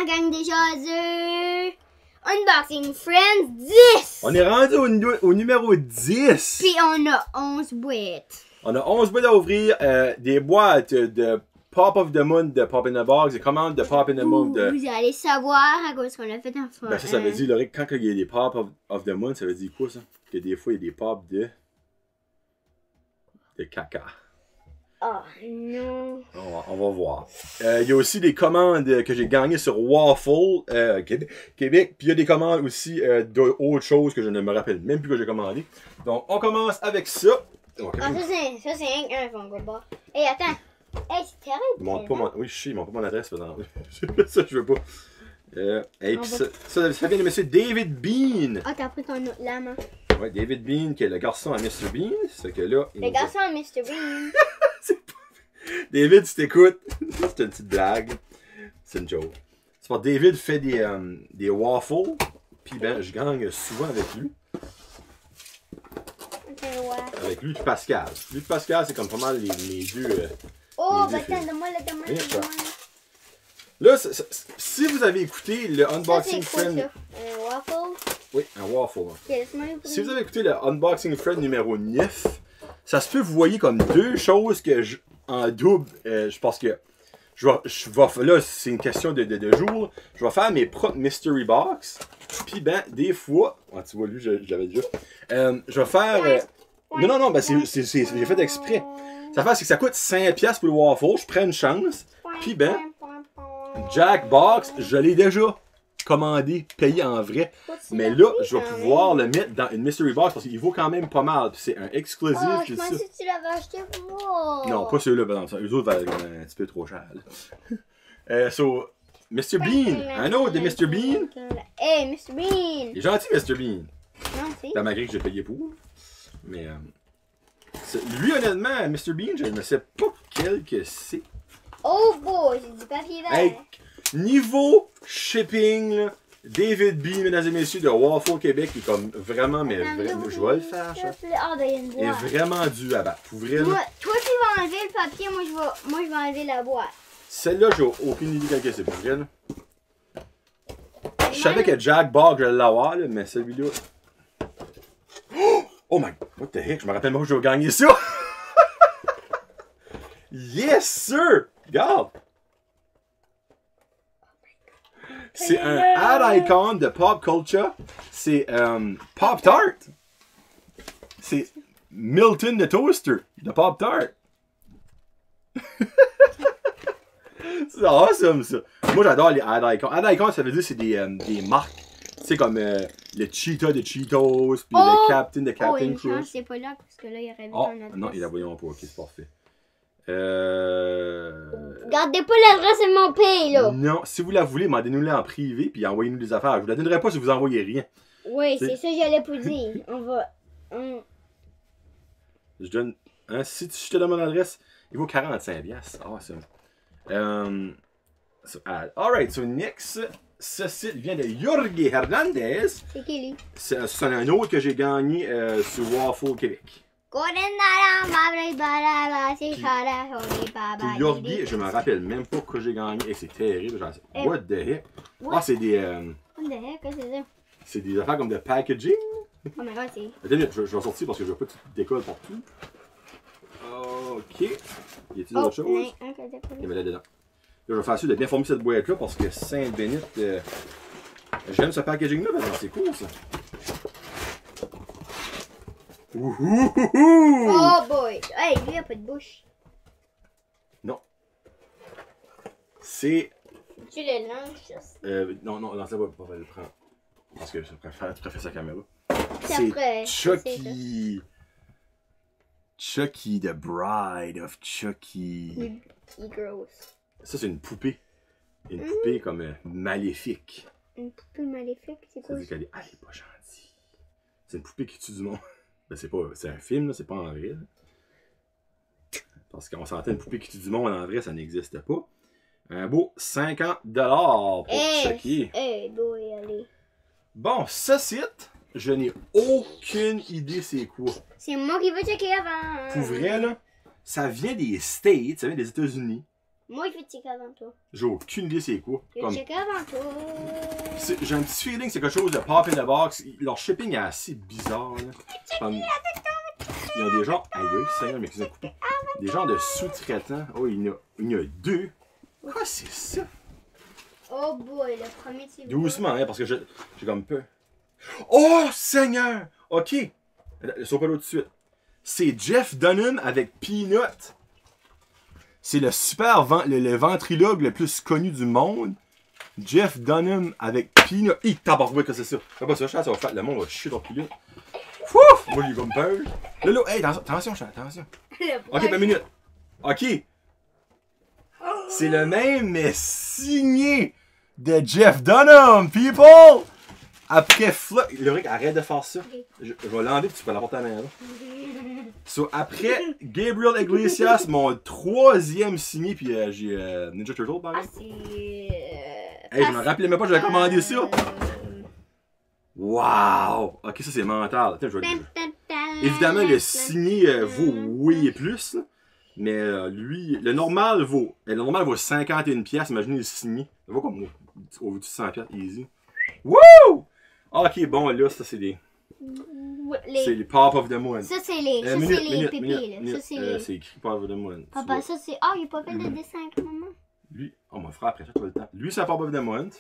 ma gang des jaseux. Unboxing Friends 10. On est rendu au numéro 10. Puis on a 11 boîtes. On a 11 boîtes à ouvrir. Des boîtes de Pop of the Moon de Pop in the Box, des commandes de Pop in the Moon de... Vous allez savoir à cause qu'on a fait un fois. Ben ça veut dire, Laurie, quand il y a des Pop of the Moon, ça veut dire quoi ça? Que des fois, il y a des Pop de caca. Oh non. On va voir. Il y a aussi des commandes que j'ai gagnées sur Waffle Québec. Puis il y a des commandes aussi d'autres choses que je ne me rappelle même plus que j'ai commandé. Donc on commence avec ça. Okay. Ah, ça c'est un Funko Pop. Hey, attends. Hey, c'est terrible. Montre pas mon... Oui, je sais, il montre pas mon adresse. Ça, je veux pas. Et puis ça vient de M. David Bean. Ah, t'as pris ton la main. Ouais, David Bean, qui est le garçon à Mr. Bean. C'est que là... Le garçon à Mr. Bean. David, si t'écoutes, c'est une petite blague. C'est une joke. C'est parce que David fait des waffles, puis ben, je gagne souvent avec lui. Avec lui et Pascal. Lui et Pascal, c'est comme pas mal mes deux... oh, bah attends, donne-moi le. Là, si vous avez écouté le Unboxing Ça, c'est Friend... quoi, ça? Un waffle? Oui, un waffle. Okay, si vous avez écouté le Unboxing Friend numéro 9, ça se peut vous voyez comme deux choses que en double, je pense que là, c'est une question de jour. Je vais faire mes propres Mystery Box. Puis ben, des fois... Ah, tu vois, lui, je l'avais déjà. Je vais faire... Non, ben j'ai fait exprès. Ça fait, c'est que ça coûte 5$ pour le waffle. Je prends une chance. Puis ben, Jack Box, je l'ai déjà commandé, payé en vrai. Mais là, je vais pouvoir le mettre dans une Mystery Box parce qu'il vaut quand même pas mal. Puis c'est un exclusif. Oh, je pensais que tu l'avais acheté pour moi. Non, pas celui-là, par exemple. Eux autres valent un petit peu trop cher. So, Mr. Bean. Un autre de Mr. Bean. Hey, Mr. Bean. Il est gentil, Mr. Bean. Non, c'est. Malgré que j'ai payé pour. Mais, lui, honnêtement, Mr. Bean, je ne sais pas quel que c'est. Oh boy, j'ai du papier vert. Hey, niveau shipping, là, David Bean, mesdames et messieurs, de Waffle Québec, qui est comme vraiment, mais vraiment, je vais le faire, ça. Ah, ben, il y a une boîte. Il est vraiment dû à battre. Pour vrai, là. Toi, tu vas enlever le papier, moi, je vais enlever la boîte. Celle-là, j'ai aucune idée quelle que c'est. Pour vrai, là. Je savais que Jack Bog, je l'avoir, là, mais celui-là. Oh my, what the heck, je me rappelle même que je vais gagner ça. Yes, sir! Regarde! C'est un ad icon de pop culture. C'est Pop Tart. C'est Milton the Toaster de Pop Tart. C'est awesome ça. Moi j'adore les ad icons. Ad icons ça veut dire c'est des marques. C'est comme le Cheetah de Cheetos, puis le Captain de Captain Crunch. C'est pas là parce que là il y aurait vu ton adresse. Non, il la voyons pas. Ok, c'est parfait. Gardez pas l'adresse de mon pays, là. Non, si vous la voulez, demandez-nous-la en privé, puis envoyez-nous des affaires. Je vous la donnerai pas si vous envoyez rien. Oui, c'est ça que j'allais vous dire. On va... Je donne... Hein, si je te donne mon adresse, il vaut 45$. Awesome. Alright, so next, ce site vient de Jorge Hernandez. C'est qui, lui? C'est un autre que j'ai gagné sur Waffle Québec. Puis Jorge, je me rappelle même pas que j'ai gagné. Et c'est terrible. What the heck? Ah, c'est des... What the heck, qu'est-ce que c'est ça? C'est des affaires comme de packaging. Oh my god, c'est... Attends une minute, je vais sortir parce que je veux pas que tu décolles partout. Ok. Y a-t-il d'autres choses? Il y avait là-dedans. Là, je vais faire sûr de bien former cette boîte-là parce que Sainte-Bénite... J'aime ce packaging-là, c'est cool ça. Ouhouhouhou! Oh boy! Hey, lui, il a pas de bouche. Non. C'est... Tu le lances? Non, ça va pas le prendre. Parce que je préfère sa caméra. C'est Chucky. Chucky, the Bride of Chucky. Il est grosse. Ça, c'est une poupée. Une poupée comme maléfique. Une poupée maléfique, c'est quoi? Ça veut dire qu'elle est... Ah, elle est pas gentille. C'est une poupée qui tue du monde. Ben, c'est un film, là, c'est pas en vrai. Là. Parce qu'on s'entend une poupée qui tue du monde en vrai, ça n'existe pas. Un beau 50$ pour Chucky. Boy, allez. Bon, ce site, je n'ai aucune idée c'est quoi. C'est moi qui veux checker avant. Pour vrai, là, ça vient des States, ça vient des États-Unis. Moi, je vais checker avant toi. J'ai aucune idée c'est quoi. Je vais checker avant toi. J'ai un petit feeling que c'est quelque chose de pop in the box. Leur shipping est assez bizarre. Là. Comme... Il y a des gens. Aïe, Seigneur, mais qu'ils ont coupé. Des gens de sous-traitants. Oh, il y en a deux. Quoi, c'est ça? Oh boy, le premier c'est Doucement, hein, parce que j'ai comme peur. Oh, Seigneur! Ok. Saute pas là tout de suite. C'est Jeff Dunham avec Peanut. C'est le le ventriloque le plus connu du monde. Jeff Dunham avec Peanut. Hi, tabarouette que c'est ça. Fais pas ça, chat, ça va faire. Le monde va chier ton Peanut. Fouf! Moi, j'ai comme peur. Là, hey, attention, chat, attention. Ok, une minute. Ok. C'est le même, mais signé de Jeff Dunham, people! Après Lyric, arrête de faire ça. Je vais l'enlever puis tu peux l'apporter à la main. So, après Gabriel Iglesias, mon troisième signé, puis j'ai Ninja Turtle par exemple. Hey, je me rappelais même pas, j'avais commandé ça. Wow! Ok, ça c'est mental. Attends, évidemment, le signé vaut oui plus. Mais lui, le normal vaut 51 pièces. Imaginez le signé. Ça vaut comme au bout de 100 pièces, easy. Wouh! Ok, bon, là, ça c'est des. C'est les Pop of the Moon. Ça c'est les pépés. Ça c'est écrit Pop of the Moon. Papa, ça c'est. Ah, il n'a pas fait de dessin avec maman. Lui, oh mon frère, après ça, tout le temps. Lui, c'est un Pop of the Moon.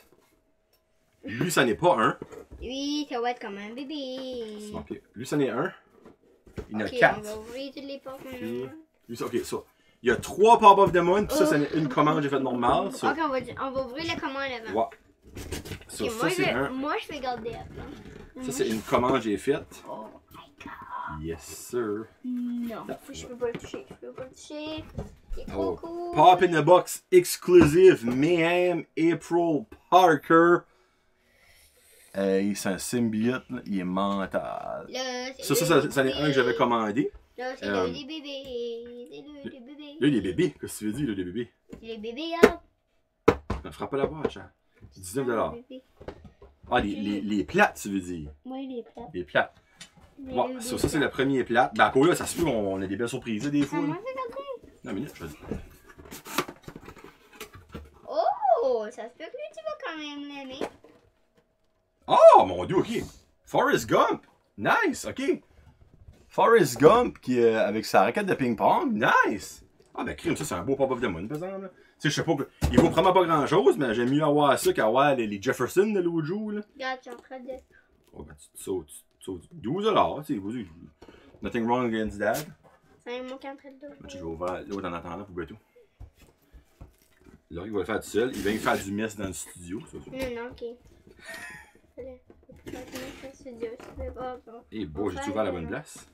Lui, ça n'est pas un. Lui, ça va être comme un bébé. Ok, lui, ça n'est un. Il y en a Ok, 4. on va ouvrir toutes les portes maintenant. Ok, ça. Il y a 3 Pop of the Moon, puis ça, c'est une commande que j'ai faite normale. Ok, on va ouvrir la commande avant. Ouais. So, okay, ça, c'est un. Moi, je vais garder après. Ça, c'est une commande que j'ai faite. Oh my god. Yes, sir. Non, je peux pas le toucher. Je peux pas le toucher. C'est trop cool. Pop in the Box exclusive Mayhem April Parker. Hey, c'est un symbiote, là. Il est mental. Là, ça est un que j'avais commandé. Là, c'est le des bébés. C'est le des bébés. Là, les bébés. Qu'est-ce que tu veux dire, là, les bébés? Les bébés, là. Ne frappe pas la boîte, hein. 19$. Ah, les plates, tu veux dire? Oui, les plates. Les plates. Bon, ça c'est le premier plat. Ben, à là, ça se peut qu'on a des belles surprises, des fois. Moi, regarder. Non, minute, je vais dire. Oh, ça se peut que lui, tu vas quand même l'aimer. Oh, mon dieu, ok. Forrest Gump. Nice, ok. Forrest Gump qui avec sa raquette de ping-pong. Nice. Ah, ben, crime, ça, c'est un beau Pop of the Moon, par exemple. Tu sais, je sais pas, il vaut vraiment pas grand-chose, mais j'aime mieux avoir ça qu'avoir les Jefferson de l'autre jour, là. Regarde, tu es en train de... Oh, ben, tu sautes 12$, tu sais, nothing wrong against that. C'est mon camp de dos. Je vais ouvrir l'autre en attendant pour tout. Là, il va le faire tout seul. Il vient faire du mess dans le studio. Ça. Non, ok. Eh, beau, j'ai-tu ouvert la bonne place?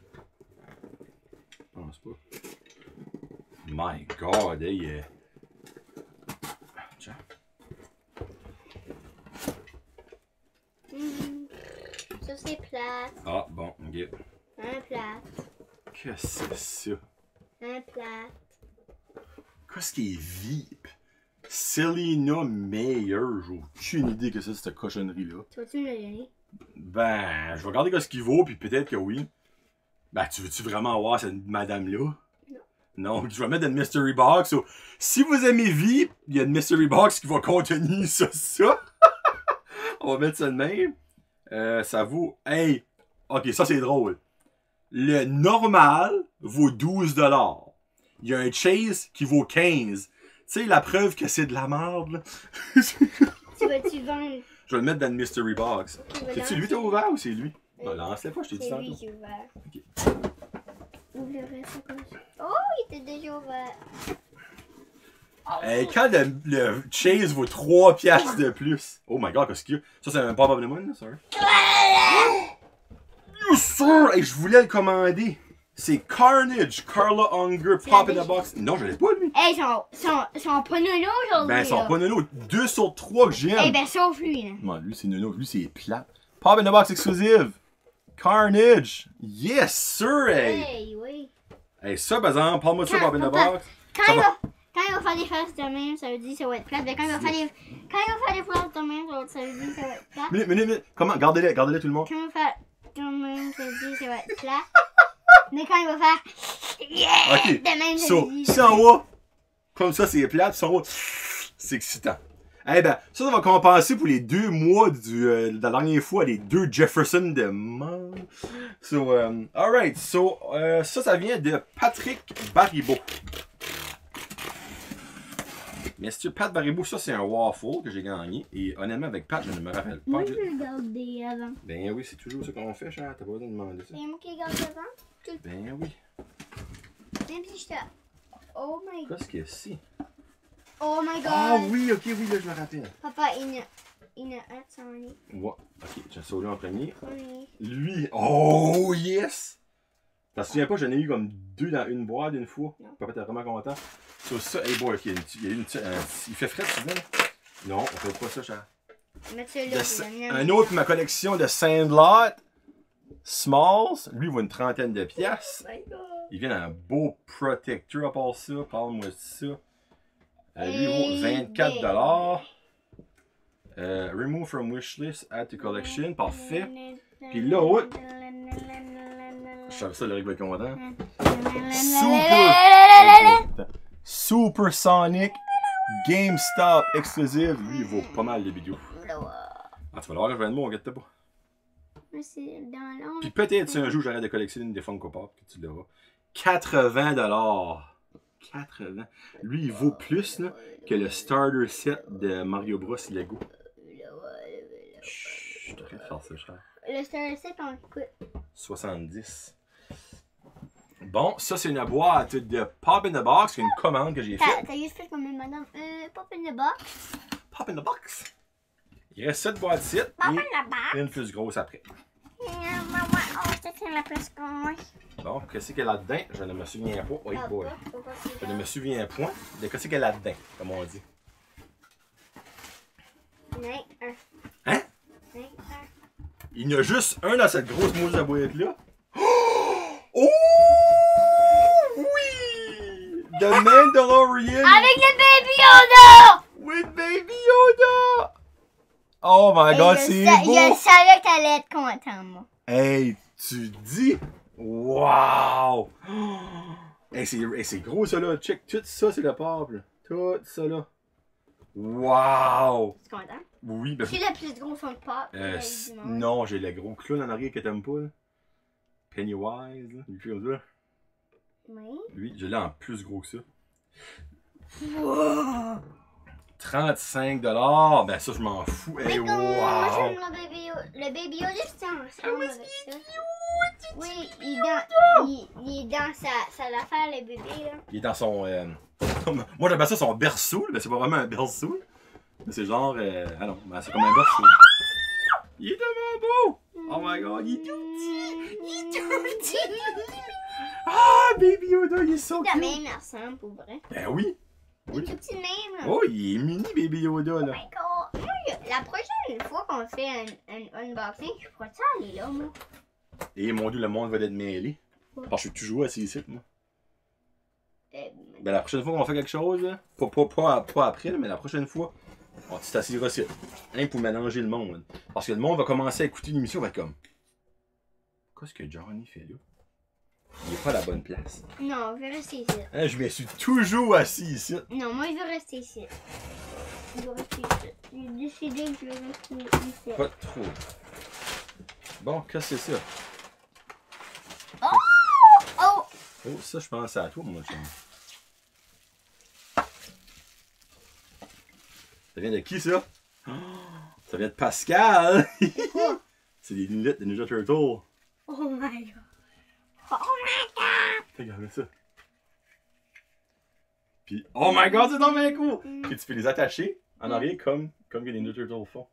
Je pense pas. My God, hey. Tiens. Ça, c'est plate. Ah, bon, ok. Un plate. Qu'est-ce que c'est ça? Un plate. Qu'est-ce qui est VIP? Selena Meyer, j'ai aucune idée que c'est cette cochonnerie-là. Tu vas-tu me le donner? Ben, je vais regarder ce qu'il vaut, puis peut-être que oui. Ben, tu veux-tu vraiment avoir cette madame-là? Non, je vais mettre une mystery box. So, si vous aimez VIP, il y a une mystery box qui va contenir ça. On va mettre ça de même. Ça vaut... Hey! Ok, ça c'est drôle. Le normal vaut 12$. Il y a un Chase qui vaut 15$. Tu sais, la preuve que c'est de la merde, là. Tu vas-tu vendre? Je vais le mettre dans une mystery box. C'est-tu lui qui t'a ouvert ou c'est lui? Non, lance-le pas, je t'ai dit tantôt. C'est lui qui a ouvert. Ok. Ouvre le reste comme ça. Oh, il était déjà ouvert. Quand le Chase vaut 3 piastres de plus. Oh my god, qu'est-ce qu'il y a? Ça, c'est un Pop of the Moon, là, sorry. Yes, sir! Hey, je voulais le commander. C'est Carnage, Carla Unger, Pop in the Box. Non, je l'ai pas, lui. Hey, ils sont pas nono aujourd'hui. Ben, ils sont pas nono. 2 sur 3 que j'aime. Eh ben, sauf lui, là. Non, lui, c'est nono. Lui, c'est plat. Pop in the Box exclusive. Carnage. Yes, sir, hey. Hey, oui. Hey, ça, par exemple, parle-moi de ça, Pop in the Box. Quand il va faire des faces de même, ça veut dire que ça va être plate. Mais quand il va faire des faces de même, ça veut dire que ça va être plate. Minute. Comment? Gardez-les tout le monde. Quand il va faire de même, ça veut dire que ça va être plate. Mais quand il va faire... Yeah! Ok. De même, ça So, veut dire... si en haut, Comme ça, c'est plate. C'est excitant. Eh ben, ça va compenser pour les 2 mois de la dernière fois, les 2 Jefferson de mort. So, alright. So, ça vient de Patrick Baribeau. Bien sûr, Pat Baribeau, ça c'est un waffle que j'ai gagné. Et honnêtement, avec Pat, je ne me rappelle pas. Moi, je regarde des avant. Ben oui, c'est toujours ça qu'on fait, cher. T'as pas besoin de demander ça. C'est moi qui regarde devant. Ben oui. Même si je te... Oh my god. Qu'est-ce que c'est? Oh my god. Ah oui, ok, oui, là, je me rappelle. Papa, il a un sans lit. Ouais. Ok, j'ai sauvé en premier. Oui. Lui. Oh yes! T'en souviens pas, j'en ai eu comme 2 dans une boîte une fois. Non. Papa était vraiment content. Sur ça, hey boy, ok, il y a une il fait frais, tu sais, non, on fait pas ça, cher. Mais celui-là, c'est le mien. Un autre, ma collection de Sandlot. Smalls. Lui, il vaut une 30aine de piastres. Oh my god. Il vient d'un beau protecteur à part ça. Parle-moi de ça. Lui, il vaut 24$. Remove from wishlist, add to collection. Parfait. Puis l'autre, je savais ça, le Rick va être content. Super Sonic GameStop exclusive. Lui, il vaut pas mal de vidéos. Ah, tu vas l'avoir événement, on regarde pas. Mais c'est dans l'ombre. Puis peut-être si un jour j'arrête de collectionner des Funko Pop, que tu l'auras. 80$. 80$. Lui, il vaut plus là, que le starter set de Mario Bros Lego. Chut, t'arrêtes de faire ça, cher. Le starter set, on coûte. 70. Bon, ça c'est une boîte de Pop in the Box, c'est une commande que j'ai faite. T'as juste fait comme une madame. Pop in the box. Pop in the Box. Il reste 7 boîtes ici Pop in the et box. une plus grosse après. Oh, ça c'est la plus grosse. Bon, qu'est-ce qu'il y a là-dedans? Je ne me souviens pas. Oui, boy. Je ne me souviens point de qu'est-ce qu'il y a là-dedans, comme on dit. Hein? Il y en a juste un dans cette grosse mousse de boîte-là. Oh! Oui! The Mandalorian! Avec le Baby Yoda! With Baby Yoda! Oh my god, c'est beau! Je savais que t'allais être content, moi. Hey, tu dis? Wow! Hey, c'est gros ça là. Check, tout ça c'est le peuple. Tout ça là. Wow! Tu es content? Oui, ben. C'est le plus gros fond de pop. Non, j'ai le gros clown en arrière que t'aimes pas. Là. Pennywise, là. Il fait comme ça. Oui. Lui, je l'ai en plus gros que ça. Wow. 35$. Ben ça, je m'en fous. Hey, Moi, wow! j'aime le Baby Yoda, c'est ensemble avec ça. Oui, il est dans sa affaire, le bébé, là. Il est dans son... moi, j'appelle ça son berceau. Mais c'est pas vraiment un berceau. C'est genre... ah non, ben, c'est comme un berceau. Il est tellement beau! Oh my god, il est tout petit! Il est tout petit! Ah, Baby Yoda, il est so Il cute! même il ressemble, pour vrai. Ben oui! Il est tout petit de même, là. Oh, il est mini, Baby Yoda, Oh là. my god. Moi, la prochaine fois qu'on fait un unboxing, je pourrais ça aller là, moi. Et mon dieu, le monde va être mêlé. Parce que je suis toujours assis ici, moi. Ben la prochaine fois qu'on fait quelque chose, là, pas après, là, mais la prochaine fois, on t'assiras ici. Hein, pour mélanger le monde. Parce que le monde va commencer à écouter l'émission, va être comme... Qu'est-ce que Johnny fait là? Il est pas à la bonne place. Non, je vais rester ici. Hein, je me suis toujours assis ici. Non, moi, je vais rester ici. Je vais rester ici. J'ai décidé que je vais rester ici. Pas trop. Bon, qu'est-ce que c'est ça? Oh! Oh! Oh, ça, je pense à toi, mon chum. Ça vient de qui, ça? Oh, ça vient de Pascal! C'est quoi? C'est des lunettes de Ninja Turtle. Oh my god! Oh my god! Regarde ça. Puis, oh my god, c'est dans mes cool! Puis tu peux les attacher en arrière comme les Ninja Turtles font.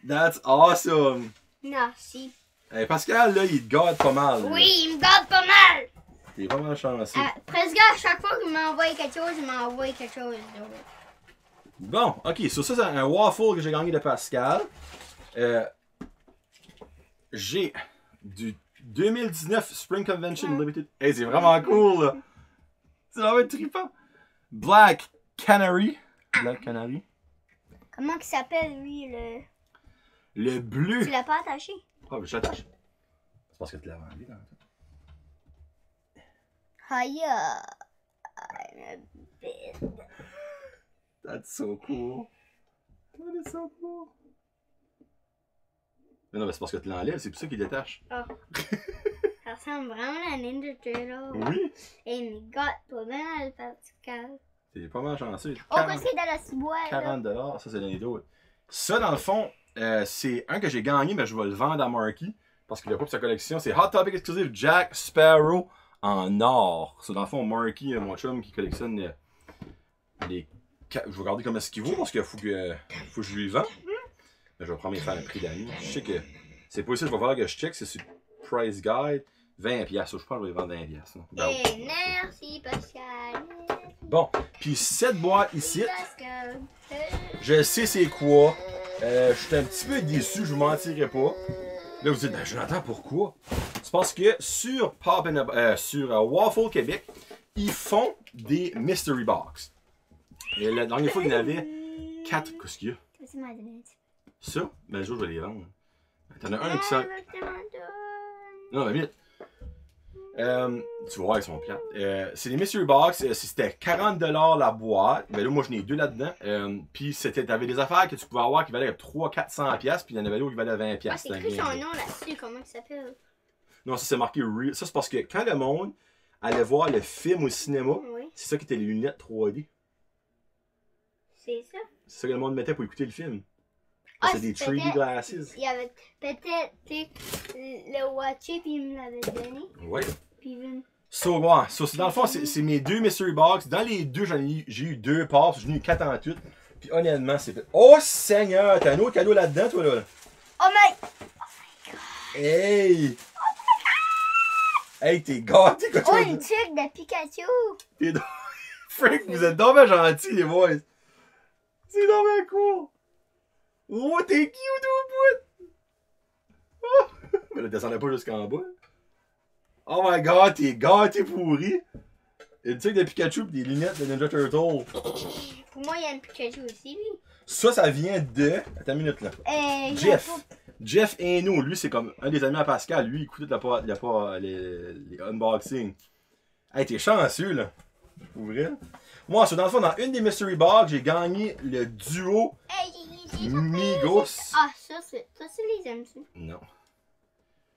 That's awesome! Merci. Hey, Pascal, là, il te garde pas mal. Là. Oui, il me garde pas mal! T'es pas mal chanceux. Presque à chaque fois qu'il m'envoie quelque chose, il m'envoie quelque chose d'autre. Bon, ok, sur ça, c'est un waffle que j'ai gagné de Pascal. J'ai du 2019 Spring Convention Limited. Hey, c'est vraiment cool, là. Ça va être trippant. Black Canary. Black Canary. Comment il s'appelle, lui, Le bleu. Tu l'as pas attaché? Ah, mais je t'attache. C'est parce que tu l'as vendu dans le Hiya. I'm a bit. That's so cool. That is so cool. Mais non, mais c'est parce que tu l'enlèves, c'est pour ça qu'il détache. Oh. Ça ressemble vraiment à Ninja Turtle. Oui. Et il me gâte pas mal, Pascal. C'est pas mal chanceux. Oh, qu'est-ce qu'il y a dans la ciboire, là? 40$, ça c'est l'année d'autre. Ça, dans le fond, c'est un que j'ai gagné, mais je vais le vendre à Marky. Parce qu'il a pas pour sa collection. C'est Hot Topic exclusif Jack Sparrow en or. Ça, dans le fond, Marky, mon chum qui collectionne les. Je vais regarder comment est-ce qu'il vaut parce qu'il faut que je lui vende. Mais je vais prendre mes faire un prix d'amis. Je sais que c'est pas ici, il va falloir que je check. C'est sur Price Guide. 20$. Je pense que je vais les vendre 20$. Et merci, Pascal. Bon, puis cette boîte ici, Pascal. je sais c'est quoi. Je suis un petit peu déçu, je vous mentirai pas. Là, vous dites, ben Jonathan, pourquoi? C'est parce que sur Waffle Québec, ils font des Mystery Box. Et la dernière fois, il y en avait 4. Qu'est-ce qu'il y a? Ça? Ben, je vais les vendre. T'en as un qui sort. Non, mais vite. Tu vas voir, ils sont plates. C'est des Mystery Box. C'était 40$ la boîte. Ben là, moi, j'en ai 2 là-dedans. Puis t'avais des affaires que tu pouvais avoir qui valaient 300-400$. Puis il y en avait d'autres qui valaient 20$. Ah, c'est écrit son nom là-dessus. Comment il s'appelle? Non, ça c'est marqué Real. Ça, c'est parce que quand le monde allait voir le film au cinéma, Oui. c'est ça qui était les lunettes 3D. C'est ça? C'est ça que le monde mettait pour écouter le film. Ah, c'est des 3D glasses. Il y avait peut-être le watcher puis il me l'avait donné. Ouais. Puis il So, dans le fond, c'est mes 2 Mystery Box. Dans les deux, j'ai eu 2 parts. J'en ai eu 4 en tout. Puis honnêtement, c'est fait. Oh Seigneur! T'as un autre cadeau là-dedans, toi, là? Oh my god! Hey! Hey, t'es gâté, quoi, Oh, toi? une tuque de Pikachu! T'es Frank, vous êtes dommage gentils, les boys. C'est dommage cool. Oh, t'es cute au bout! Oh! Mais là, descendait pas jusqu'en bas. Oh my god, t'es gâté pourri! Une tique de Pikachu pis des lunettes de Ninja Turtle. Pour moi, il y a une Pikachu aussi, lui. Ça vient de. Attends une minute là. Jeff. Jeff Hainaut, lui, c'est comme un des amis à Pascal. Lui, il écoute les unboxings. Hey, t'es chanceux, là. Pour vrai. Moi, dans le fond, dans une des Mystery Box, j'ai gagné le duo Migos. Ah, ça, les aimes-tu? Non.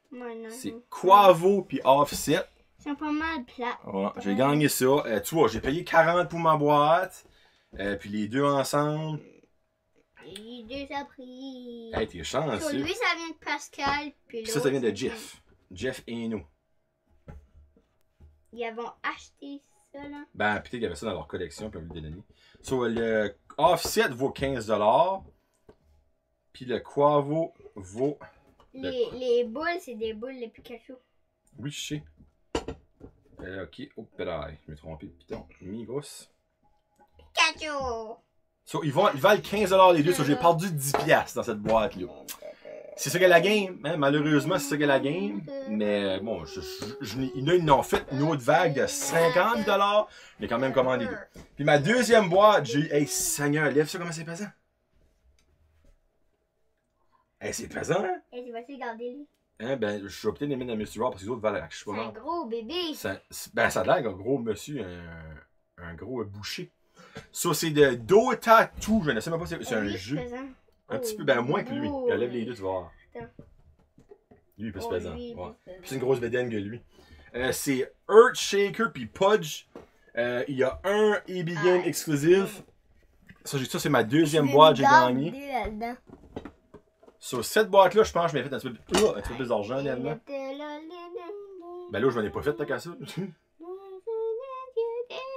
Moi, non. C'est Quavo puis Offset. Ils sont pas mal plats. Ouais, j'ai gagné ça. Tu vois, j'ai payé 40$ pour ma boîte. Puis les deux ensemble. Et les deux a pris. Hey, t'es chanceux. Sur lui, ça vient de Pascal. Puis Ça vient de Jeff. Jeff Hainaut. Ils avons acheté ça, là. Ben, peut-être qu'il y avait ça dans leur collection, puis on lui donner. So, le Offset vaut 15$. Puis le Quavo vaut. Les boules, c'est des boules de Pikachu. Oui, je sais. Ok, oh, pédale. Je m'ai trompé de piton. Migos. Pikachu! So, ils valent 15$ les deux. So, j'ai perdu 10$ dans cette boîte-là. C'est ça qu'est la game. Hein? Malheureusement, c'est ça qu'est la game. Mais bon, ils en ont fait une autre vague de 50$. Mais quand même commandé deux. Puis ma deuxième boîte, j'ai eu. Hey, Seigneur, lève ça, comment c'est pesant? Hey, c'est pesant, hein? Et tu vas-tu garder lui? Hein, ben, je vais peut-être les mettre dans Mystery Box parce que les autres valent. Je sais pas. C'est un gros bébé. Ça a l'air un gros monsieur, un gros boucher. Ça, c'est de Dota 2. Je ne sais même pas si c'est un jeu. Un petit peu, ben moins que lui. Il enlève les deux, tu vas voir. Lui, il peut se pesant. Ouais. C'est une grosse bédaine que lui. C'est Earthshaker puis Pudge. Il y a un EB Game exclusif. Ça, c'est ma deuxième boîte, j'ai gagné. Sur cette boîte-là, je pense que je m'ai fait un petit peu plus d'argent, réellement. Ben là, je m'en ai pas fait, tant qu'à ça.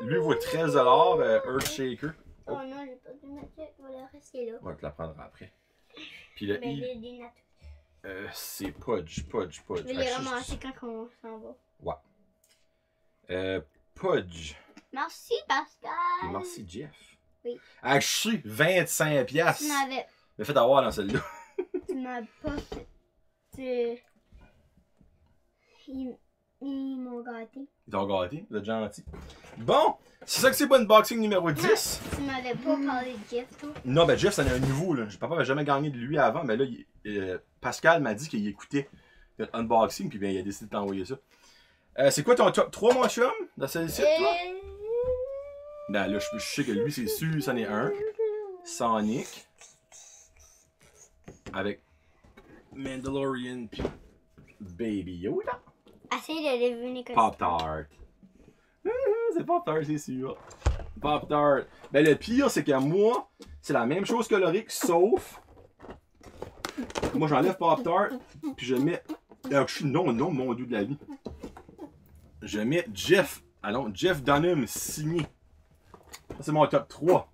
Lui vaut 13$, Earthshaker. Oh non, j'ai pas de mettre. Voilà, rester là. On va te la prendre après. Puis le c'est Pudge. Je vais les ramasser quand on s'en va. Ouais. Pudge. Merci, Pascal. Et merci, Jeff. Oui. Ah, je suis 25$. Tu m'avais. Mais fait avoir dans celle-là. Tu m'as pas fait. Ils m'ont gâté. Ils t'ont gâté, vous êtes gentil. Bon, c'est ça que c'est pour unboxing numéro 10. Tu m'avais pas parlé de Jeff, toi? Non, ben Jeff, c'en est un nouveau. Là. Papa n'avait jamais gagné de lui avant, mais là, Pascal m'a dit qu'il écoutait notre unboxing, puis bien, il a décidé de t'envoyer ça. C'est quoi ton top 3, mon chum? Dans celle-ci, toi? Ben là, je sais que lui, c'est sûr, c'en est un. Sonic. Avec Mandalorian puis Baby Yoda. Essaye de deviner que Pop-Tart. C'est Pop-Tart, c'est sûr. Pop-Tart. Ben le pire, c'est que moi, c'est la même chose que Loric, sauf... Moi, j'enlève Pop-Tart, puis je mets... non, mon dieu de la vie. Je mets Jeff. Allons, Jeff Dunham signé. Ça, c'est mon top 3.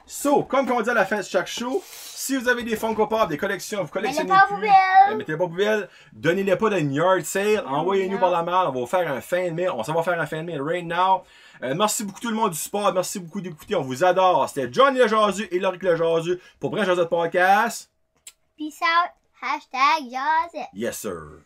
So, comme on dit à la fin de chaque show, si vous avez des Funko Pop, des collections, vous collectionnez plus, mettez pas poubelle, donnez-les pas dans une yard sale, envoyez-nous par la mail, on va vous faire un fan mail, on s'en va faire un fan mail right now. Merci beaucoup tout le monde du support, merci beaucoup d'écouter, on vous adore. C'était Johnny le Jasu et Loric le Jasu pour Brun Jazette Podcast. Peace out, hashtag Jazette. Yes sir.